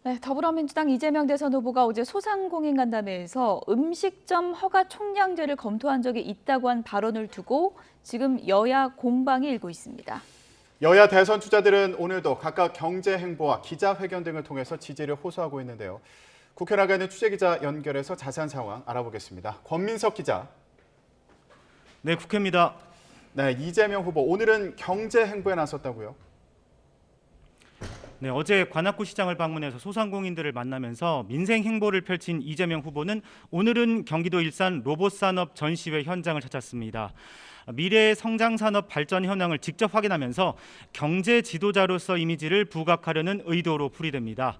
네, 더불어민주당 이재명 대선 후보가 어제 소상공인 간담회에서 음식점 허가 총량제를 검토한 적이 있다고 한 발언을 두고 지금 여야 공방이 일고 있습니다. 여야 대선 주자들은 오늘도 각각 경제 행보와 기자회견 등을 통해서 지지를 호소하고 있는데요. 국회 나가 있는 취재기자 연결해서 자세한 상황 알아보겠습니다. 권민석 기자. 네, 국회입니다. 네, 이재명 후보 오늘은 경제 행보에 나섰다고요? 네, 어제 관악구 시장을 방문해서 소상공인들을 만나면서 민생 행보를 펼친 이재명 후보는 오늘은 경기도 일산 로봇산업 전시회 현장을 찾았습니다. 미래의 성장산업 발전 현황을 직접 확인하면서 경제 지도자로서 이미지를 부각하려는 의도로 풀이됩니다.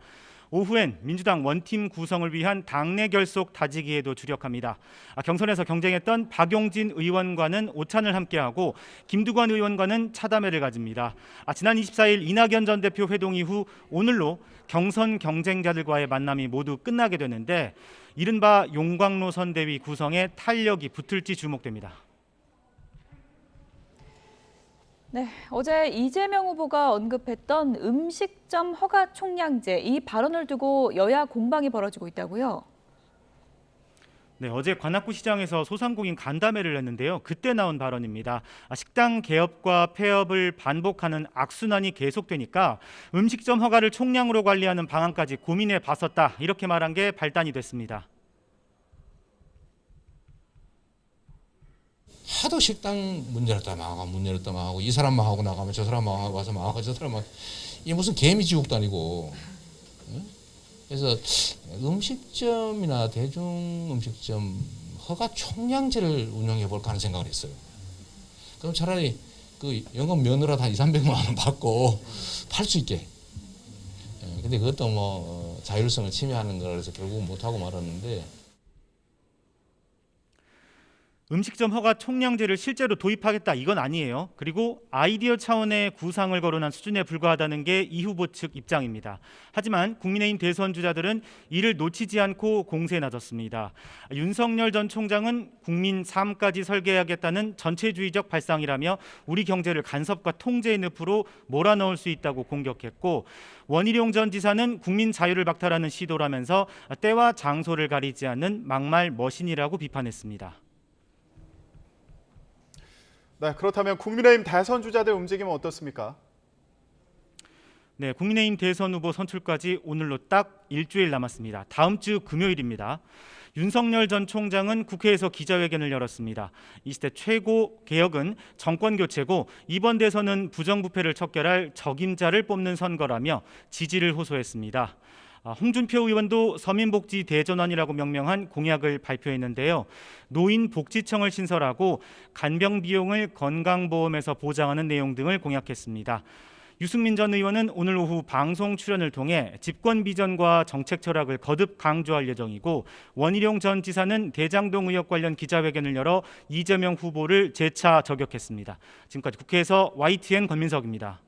오후엔 민주당 원팀 구성을 위한 당내 결속 다지기에도 주력합니다. 경선에서 경쟁했던 박용진 의원과는 오찬을 함께하고 김두관 의원과는 차담회를 가집니다. 지난 24일 이낙연 전 대표 회동 이후 오늘로 경선 경쟁자들과의 만남이 모두 끝나게 되는데 이른바 용광로 선대위 구성에 탄력이 붙을지 주목됩니다. 네, 어제 이재명 후보가 언급했던 음식점 허가 총량제, 이 발언을 두고 여야 공방이 벌어지고 있다고요? 네, 어제 관악구 시장에서 소상공인 간담회를 했는데요. 그때 나온 발언입니다. 식당 개업과 폐업을 반복하는 악순환이 계속되니까 음식점 허가를 총량으로 관리하는 방안까지 고민해 봤었다. 이렇게 말한 게 발단이 됐습니다. 하도 식당 문 열었다 망하고 문 열었다 망하고 이 사람 망하고 나가면 저 사람 망하고 와서 망하고 저 사람 망하고 이게 무슨 개미지국도 아니고. 그래서 음식점이나 대중음식점 허가 총량제를 운영해 볼까 하는 생각을 했어요. 그럼 차라리 그 연금 면허라도 한 200~300만 원 받고 팔 수 있게. 근데 그것도 뭐 자율성을 침해하는 거라서 결국은 못하고 말았는데. 음식점 허가 총량제를 실제로 도입하겠다 이건 아니에요. 그리고 아이디어 차원의 구상을 거론한 수준에 불과하다는 게 이 후보 측 입장입니다. 하지만 국민의힘 대선 주자들은 이를 놓치지 않고 공세에 나섰습니다. 윤석열 전 총장은 국민 삶까지 설계하겠다는 전체주의적 발상이라며 우리 경제를 간섭과 통제의 늪으로 몰아넣을 수 있다고 공격했고, 원희룡 전 지사는 국민 자유를 박탈하는 시도라면서 때와 장소를 가리지 않는 막말 머신이라고 비판했습니다. 네, 그렇다면 국민의힘 대선 주자들 움직임은 어떻습니까? 네, 국민의힘 대선 후보 선출까지 오늘로 딱 일주일 남았습니다. 다음 주 금요일입니다. 윤석열 전 총장은 국회에서 기자회견을 열었습니다. 이 시대 최고 개혁은 정권 교체고 이번 대선은 부정부패를 척결할 적임자를 뽑는 선거라며 지지를 호소했습니다. 홍준표 의원도 서민복지 대전환이라고 명명한 공약을 발표했는데요. 노인복지청을 신설하고 간병 비용을 건강보험에서 보장하는 내용 등을 공약했습니다. 유승민 전 의원은 오늘 오후 방송 출연을 통해 집권 비전과 정책 철학을 거듭 강조할 예정이고, 원희룡 전 지사는 대장동 의혹 관련 기자회견을 열어 이재명 후보를 재차 저격했습니다. 지금까지 국회에서 YTN 권민석입니다.